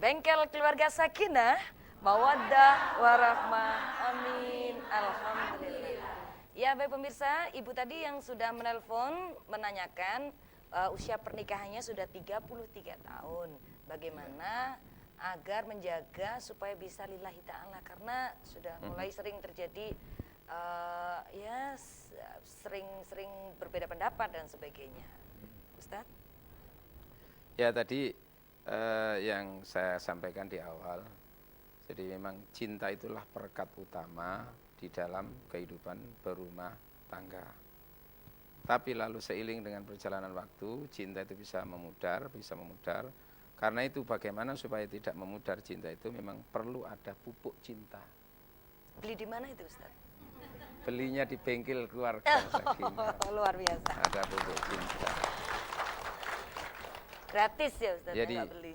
Bengkel Keluarga Sakinah, Mawaddah Warahmah. Amin. Alhamdulillah. Ya baik pemirsa, ibu tadi yang sudah menelpon menanyakan usia pernikahannya sudah 33 tahun. Bagaimana agar menjaga supaya bisa lillahi ta'ala, karena sudah mulai sering terjadi sering berbeda pendapat dan sebagainya. Ustadz? Ya tadi yang saya sampaikan di awal, jadi memang cinta itulah perekat utama di dalam kehidupan berumah tangga. Tapi lalu seiring dengan perjalanan waktu, cinta itu bisa memudar. Karena itu bagaimana supaya tidak memudar cinta itu memang perlu ada pupuk cinta. Beli di mana itu Ustaz? Belinya di bengkel Keluarga Sakinah. Luar biasa. Ada pupuk cinta. Gratis ya Ustaz, jadi nggak beli.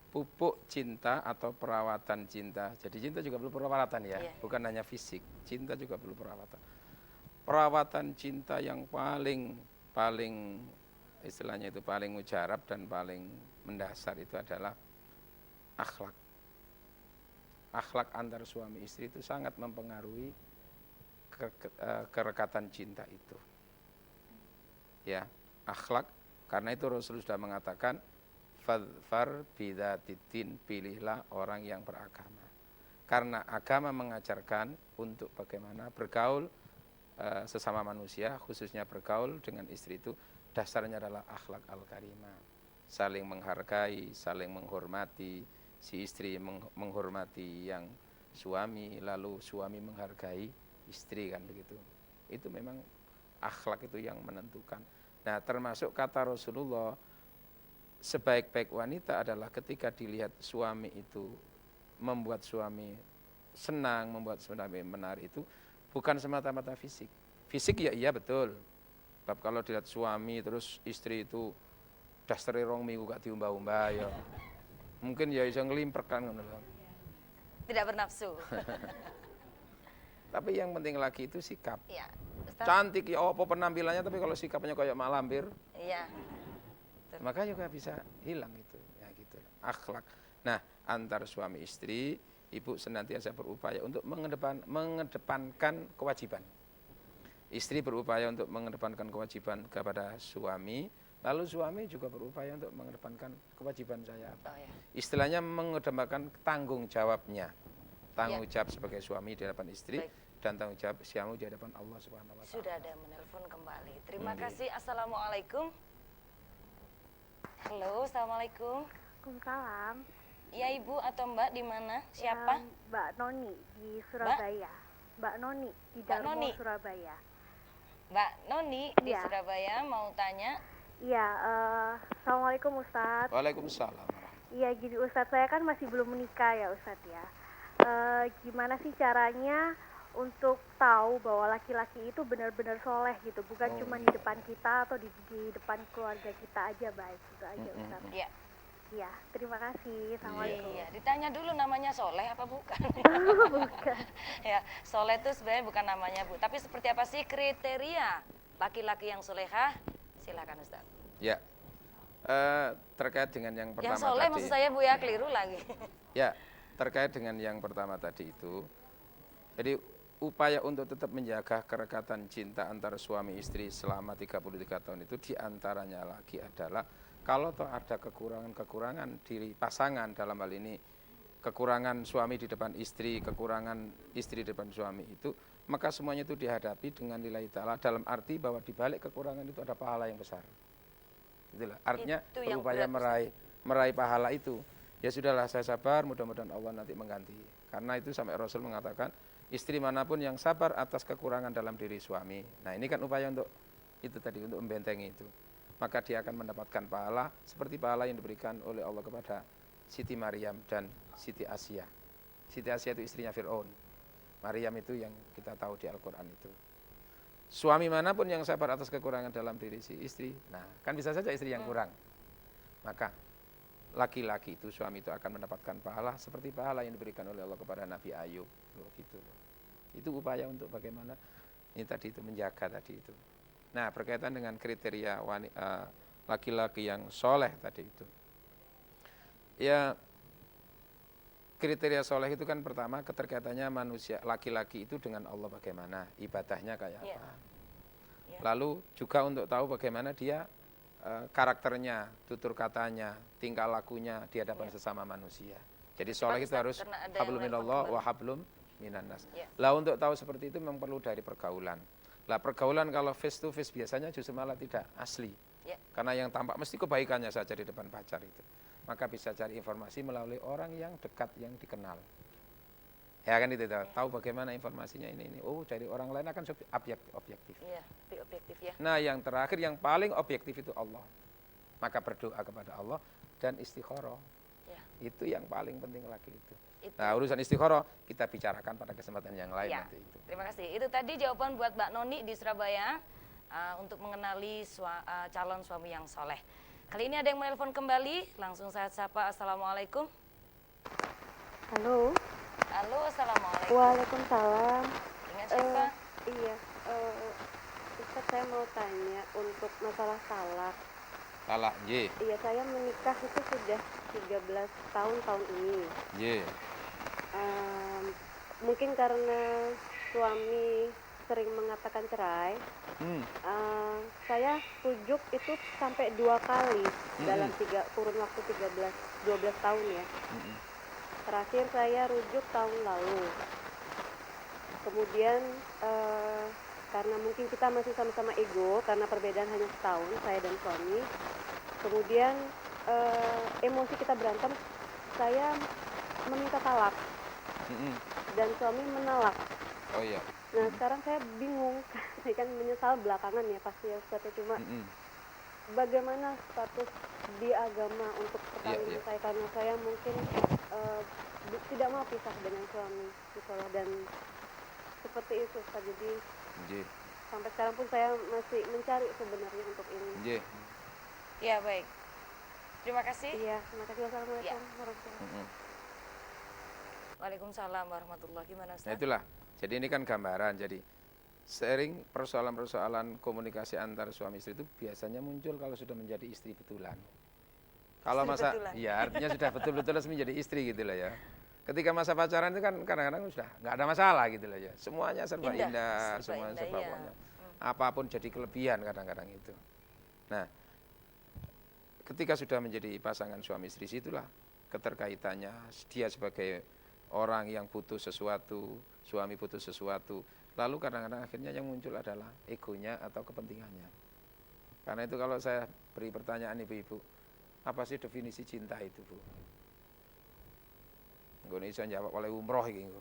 Pupuk cinta atau perawatan cinta. Jadi cinta juga perlu perawatan ya, bukan hanya fisik. Cinta juga perlu perawatan. Perawatan cinta yang paling istilahnya itu paling mujarab dan paling mendasar itu adalah akhlak. Akhlak antar suami istri itu sangat mempengaruhi kerekatan cinta itu. Ya, akhlak. Karena itu Rasul sudah mengatakan, fadfar bidzatiddin, pilihlah orang yang beragama. Karena agama mengajarkan untuk bagaimana bergaul sesama manusia, khususnya bergaul dengan istri itu dasarnya adalah akhlak al-karimah. Saling menghargai, saling menghormati, si istri menghormati yang suami, lalu suami menghargai istri, kan begitu. Itu memang akhlak itu yang menentukan. Nah, termasuk kata Rasulullah, sebaik-baik wanita adalah ketika dilihat suami itu membuat suami senang, membuat suami menarik, itu bukan semata-mata fisik. Fisik ya iya betul. Sebab kalau dilihat suami terus istri itu dasare rong minggu gak diumbah-umbah ya. Mungkin ya iso nglimprek kan ngono. Tidak bernafsu. Tapi yang penting lagi itu sikap. Iya. Ustaz? Cantik ya apa penampilannya, tapi kalau sikapnya kayak mak lampir, Iya. maka juga bisa hilang itu, ya gitu. Akhlak. Nah, antar suami istri, ibu senantiasa berupaya untuk mengedepankan kewajiban. Istri berupaya untuk mengedepankan kewajiban kepada suami, lalu suami juga berupaya untuk mengedepankan kewajiban saya. Istilahnya mengedepankan tanggung jawabnya. Tanggung jawab sebagai suami di hadapan istri. Baik. Dan tanggung jawab suami di hadapan Allah Subhanahu wa taala. Sudah ada yang menelpon kembali. Terima kasih. Assalamualaikum. Halo, assalamualaikum. Waalaikumsalam. Iya Ibu atau Mbak di mana? Siapa? Mbak Noni di Surabaya. Mbak Noni di Darmo, Surabaya. Mbak Noni di Surabaya mau tanya. Iya, assalamualaikum Ustadz. Waalaikumsalam. Iya, gini Ustadz, saya kan masih belum menikah ya Ustadz ya. Gimana sih caranya untuk tahu bahwa laki-laki itu benar-benar soleh gitu, bukan cuma di depan kita atau di depan keluarga kita aja baik gitu aja Ustadz. Iya. Iya, terima kasih. Assalamualaikum. Iya, ditanya dulu namanya soleh apa bukan? Bukan. Ya, soleh itu sebenarnya bukan namanya Bu, tapi seperti apa sih kriteria laki-laki yang solehah? Silakan Ustaz. Ya, terkait dengan yang pertama yang soleh tadi. maksud saya Bu ya, keliru lagi. Ya, terkait dengan yang pertama tadi itu, jadi upaya untuk tetap menjaga kerekatan cinta antara suami istri selama 33 tahun itu diantaranya lagi adalah kalau toh ada kekurangan-kekurangan diri pasangan, dalam hal ini kekurangan suami di depan istri, kekurangan istri di depan suami itu, maka semuanya itu dihadapi dengan nilai ta'ala, dalam arti bahwa di balik kekurangan itu ada pahala yang besar. Itulah artinya berupaya meraih pahala itu. Ya sudahlah, saya sabar, mudah-mudahan Allah nanti mengganti. Karena itu sampai Rasul mengatakan, istri manapun yang sabar atas kekurangan dalam diri suami. Nah, ini kan upaya untuk itu tadi, untuk membentengi itu. Maka dia akan mendapatkan pahala seperti pahala yang diberikan oleh Allah kepada Siti Maryam dan Siti Asia. Siti Asia itu istrinya Fir'aun. Maryam itu yang kita tahu di Al-Quran itu. Suami manapun yang sabar atas kekurangan dalam diri si istri, nah kan bisa saja istri yang kurang. Maka laki-laki itu, suami itu akan mendapatkan pahala seperti pahala yang diberikan oleh Allah kepada Nabi Ayub. Gitu. Itu upaya untuk bagaimana ini tadi itu menjaga tadi itu. Nah, berkaitan dengan kriteria laki-laki yang soleh tadi itu, Ya, kriteria soleh itu kan pertama keterkaitannya manusia laki-laki itu dengan Allah bagaimana, ibadahnya kayak Iya. apa. Iya. Lalu juga untuk tahu bagaimana dia karakternya, tutur katanya, tingkah lakunya di hadapan sesama manusia. Jadi soleh itu Ustaz, harus karena ada yang hablum nelpon minallah kembali. wa hablum minannas. Iya. Lah untuk tahu seperti itu memang perlu dari pergaulan. Lah pergaulan kalau face to face biasanya justru malah tidak asli. Ya. Karena yang tampak mesti kebaikannya saja di depan pacar itu. Maka bisa cari informasi melalui orang yang dekat, yang dikenal. Ya kan itu, tahu bagaimana informasinya ini. Oh, dari orang lain akan objektif. Iya, lebih objektif ya. Nah, yang terakhir yang paling objektif itu Allah. Maka berdoa kepada Allah dan istikharah. Ya. Itu yang paling penting lagi itu. Itu. Nah, urusan istikharah kita bicarakan pada kesempatan yang lain Ya. nanti itu. Terima kasih. Itu tadi jawaban buat Mbak Noni di Surabaya untuk mengenali calon suami yang soleh. Kali ini ada yang menelpon kembali, langsung saya sapa. Assalamualaikum. Halo. Halo, assalamualaikum. Waalaikumsalam. Dengan siapa? Iya, Ustaz, saya mau tanya untuk masalah talak. Talak, J. Iya, saya menikah itu sudah 13 tahun ini. J. Mungkin karena suami sering mengatakan cerai, saya rujuk itu sampai 2 kali dalam kurun waktu 12 tahun ya. Terakhir saya rujuk tahun lalu. Kemudian karena mungkin kita masih sama-sama ego, karena perbedaan hanya setahun, saya dan suami. Kemudian emosi kita berantem, saya meminta talak dan suami menolak. Oh iya. Nah sekarang saya bingung, saya kan menyesal belakangan ya pasti ya Ustaz, cuma bagaimana status di agama untuk perkawinan saya, karena saya mungkin tidak mau pisah dengan suami gitu loh, dan seperti itu Ustaz. Jadi sampai sekarang pun saya masih mencari sebenarnya untuk ini. Ya, baik. Terima kasih. Iya, terima kasih. Wassalamualaikum warahmatullahi wabarakatuh. Waalaikumsalam warahmatullahi. Gimana Ustaz? Nah itulah, jadi ini kan gambaran. Jadi sering persoalan-persoalan komunikasi antar suami istri itu biasanya muncul kalau sudah menjadi istri betulan. Kalau masa, betulan. ya artinya sudah betul-betul menjadi istri gitu lah ya. Ketika masa pacaran itu kan kadang-kadang sudah nggak ada masalah gitu lah ya. Semuanya serba indah, semuanya serba iya. pokoknya. Apapun jadi kelebihan kadang-kadang itu. Nah, ketika sudah menjadi pasangan suami istri, situlah keterkaitannya. Dia sebagai orang yang butuh sesuatu, suami butuh sesuatu. Lalu kadang-kadang akhirnya yang muncul adalah egonya atau kepentingannya. Karena itu kalau saya beri pertanyaan ibu-ibu, apa sih definisi cinta itu, Bu? Nggak bisa jawab oleh umroh ini.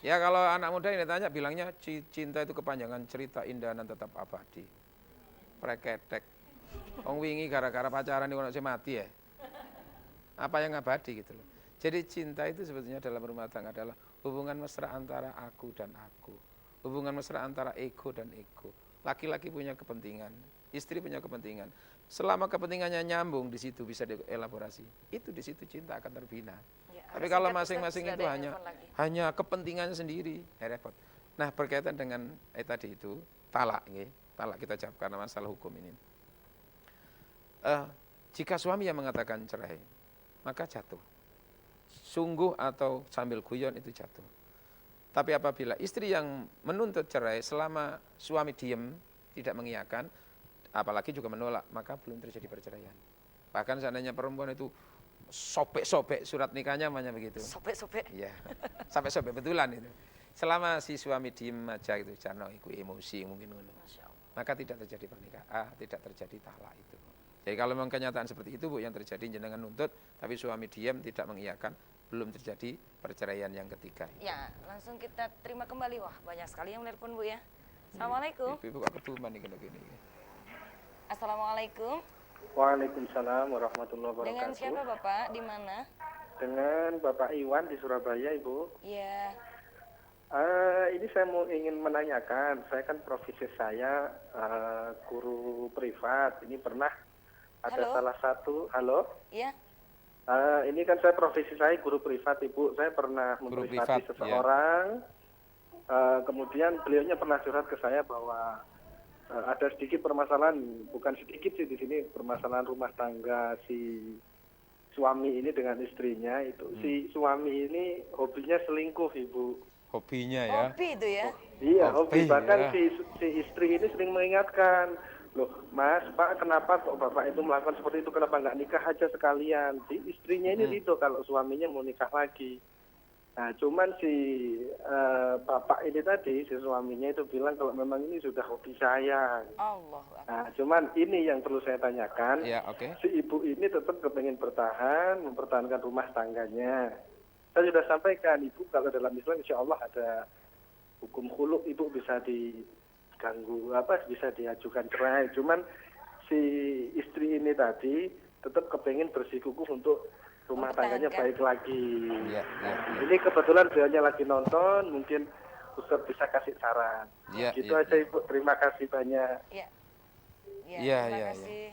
Ya kalau anak muda ini tanya bilangnya cinta itu kepanjangan cerita indah dan tetap abadi. Preketek. Wong wingi gara-gara pacaran ini kalau mati ya. Apa yang abadi gitu loh. Jadi cinta itu sebetulnya dalam rumah tangga adalah hubungan mesra antara aku dan aku. Hubungan mesra antara ego dan ego. Laki-laki punya kepentingan, istri punya kepentingan. Selama kepentingannya nyambung, di situ bisa dielaborasi. Itu di situ cinta akan terbina. Ya, tapi kalau masing-masing itu hanya kepentingannya sendiri, ya repot. Nah, berkaitan dengan tadi itu talak, talak kita jawab karena masalah hukum ini. Jika suami yang mengatakan cerai, maka jatuh. Sungguh atau sambil guyon itu jatuh. Tapi apabila istri yang menuntut cerai selama suami diam, tidak mengiyakan, apalagi juga menolak, maka belum terjadi perceraian. Bahkan seandainya perempuan itu sobek-sobek surat nikahnya namanya begitu. Sobek-sobek. Iya. Sampai sobek betulan itu. Selama si suami diem aja gitu, jarno iku emosi mungkin ngono. Maka tidak terjadi pernikahan, tidak terjadi talak itu. Jadi kalau memang kenyataan seperti itu Bu yang terjadi jenengan nuntut tapi suami diam tidak mengiyakan, belum terjadi perceraian yang ketiga. Ya, langsung kita terima kembali. Wah, banyak sekali yang menelpon Bu ya. Assalamualaikum. Ibu kok ketuman nih gini. Assalamualaikum. Waalaikumsalam warahmatullahi wabarakatuh. Dengan siapa Bapak? Di mana? Dengan Bapak Iwan di Surabaya, Ibu. Iya. Ini saya ingin menanyakan, saya kan profesi saya guru privat. Ini pernah ada salah satu, halo? Iya. Ini kan saya profesi saya guru privat, Ibu. Saya pernah memprivati seseorang. Kemudian beliaunya pernah curhat ke saya bahwa ada sedikit permasalahan, bukan sedikit sih di sini, permasalahan rumah tangga si suami ini dengan istrinya itu. Si suami ini hobinya selingkuh, Ibu. Hobinya ya. Hobi itu ya. Iya, Hobi, hobi. Bahkan ya. si istri ini sering mengingatkan, loh Mas, Pak, kenapa kok Bapak itu melakukan seperti itu, kenapa nggak nikah aja sekalian? Si istrinya ini ridho kalau suaminya mau nikah lagi. Nah, cuman si bapak ini tadi, si suaminya itu bilang kalau memang ini sudah hobi saya. Allah. Nah, cuman ini yang perlu saya tanyakan. Ya, oke. Si ibu ini tetap kepengen bertahan, mempertahankan rumah tangganya. Saya sudah sampaikan, Ibu, kalau dalam Islam insya Allah ada hukum khuluk, Ibu bisa diganggu, bisa diajukan cerai. Cuman si istri ini tadi tetap kepengen bersikukuh untuk rumah tangganya baik lagi. Ya, ya, ya. Ini kebetulan beliaunya lagi nonton, mungkin Ustaz bisa kasih saran. Ya, Gitu ya, aja ya. Ibu, terima kasih banyak. Ya. Ya, Iya, terima iya, kasih.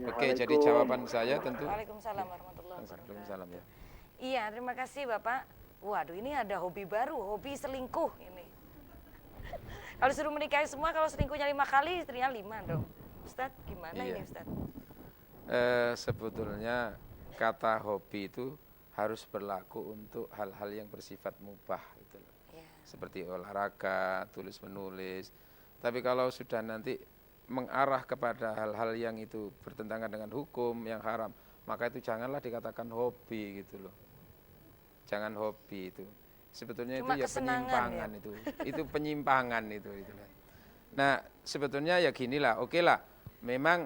Oke, jadi jawaban saya tentu. Waalaikumsalam warahmatullahi wabarakatuh. Waalaikumsalam ya. Iya, terima kasih Bapak. Waduh, ini ada hobi baru, hobi selingkuh ini. Kalau suruh menikahi semua, kalau selingkuhnya 5 kali, istrinya 5 dong. Ustadz, gimana Iya. ini Ustadz? Sebetulnya kata hobi itu harus berlaku untuk hal-hal yang bersifat mubah gitu loh. Ya. Seperti olahraga, tulis menulis. Tapi kalau sudah nanti mengarah kepada hal-hal yang itu bertentangan dengan hukum yang haram, maka itu janganlah dikatakan hobi gitu loh. Jangan hobi itu. Sebetulnya Cuma itu ya kesenangan penyimpangan ya? itu. Itu penyimpangan itu. Nah, sebetulnya ya ginilah, oke lah. Memang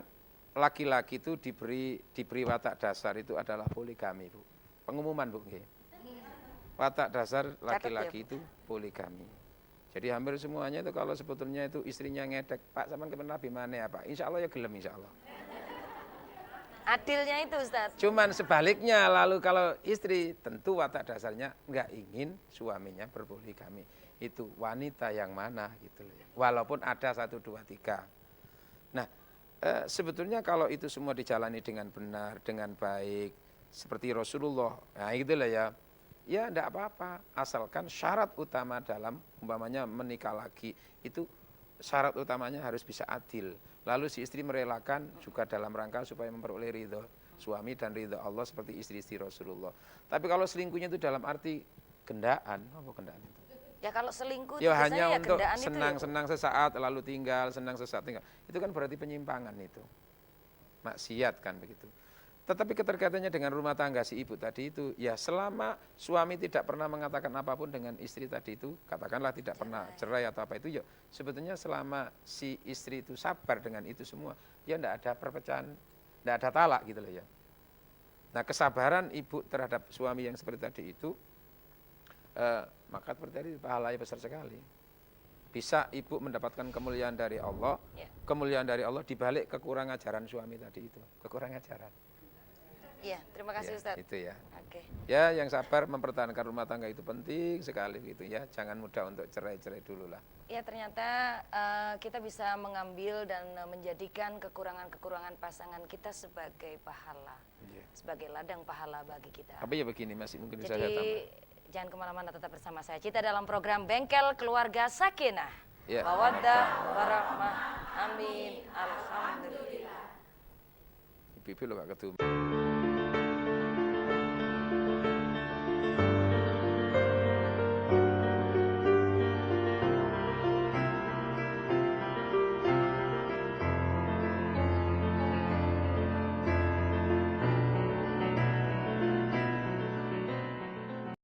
laki-laki itu diberi watak dasar itu adalah poligami, Bu. Pengumuman, Bu. Watak dasar laki-laki itu poligami. Jadi hampir semuanya itu kalau sebetulnya itu istrinya ngedek, Pak sampean kepen Nabi mana ya, Pak? Insya Allah ya gelem, insya Allah. Adilnya itu Ustadz. Cuman sebaliknya, lalu kalau istri tentu watak dasarnya nggak ingin suaminya berpoligami. Itu wanita yang mana gitu loh. Walaupun ada 1, 2, 3. Nah, sebetulnya kalau itu semua dijalani dengan benar, dengan baik, seperti Rasulullah, nah itulah ya, ya enggak apa-apa. Asalkan syarat utama dalam umpamanya menikah lagi, itu syarat utamanya harus bisa adil. Lalu si istri merelakan juga dalam rangka supaya memperoleh ridho suami dan ridho Allah seperti istri-istri Rasulullah. Tapi kalau selingkuhnya itu dalam arti gendaan, apa gendaan itu? Ya kalau selingkuh Ya biasanya hanya ya untuk gendaan itu ya, Bu. senang-senang sesaat lalu tinggal, senang sesaat tinggal. Itu kan berarti penyimpangan itu. Maksiat kan begitu. Tetapi keterkaitannya dengan rumah tangga si ibu tadi itu, ya selama suami tidak pernah mengatakan apapun dengan istri tadi itu, katakanlah tidak pernah cerai atau apa itu, ya sebetulnya selama si istri itu sabar dengan itu semua, ya tidak ada perpecahan, tidak ada talak gitu loh ya. Nah kesabaran ibu terhadap suami yang seperti tadi itu, maka seperti tadi pahalanya besar sekali. Bisa ibu mendapatkan kemuliaan dari Allah, kemuliaan dari Allah dibalik kekurangan ajaran suami tadi itu, kekurangan ajaran. Iya, terima kasih Ya, Ustadz. itu ya. Oke. Ya, yang sabar mempertahankan rumah tangga itu penting sekali gitu ya. Jangan mudah untuk cerai-cerai dulu lah. Ya ternyata kita bisa mengambil dan menjadikan kekurangan-kekurangan pasangan kita sebagai pahala, sebagai ladang pahala bagi kita. Tapi ya begini masih mungkin bisa saya Jadi tambah. jangan kemana-mana, tetap bersama saya. Kita dalam program Bengkel Keluarga Sakinah, Ya. Mawaddah Warahmah. Amin. Alhamdulillah. Ibu-ibu lo gak ketemu.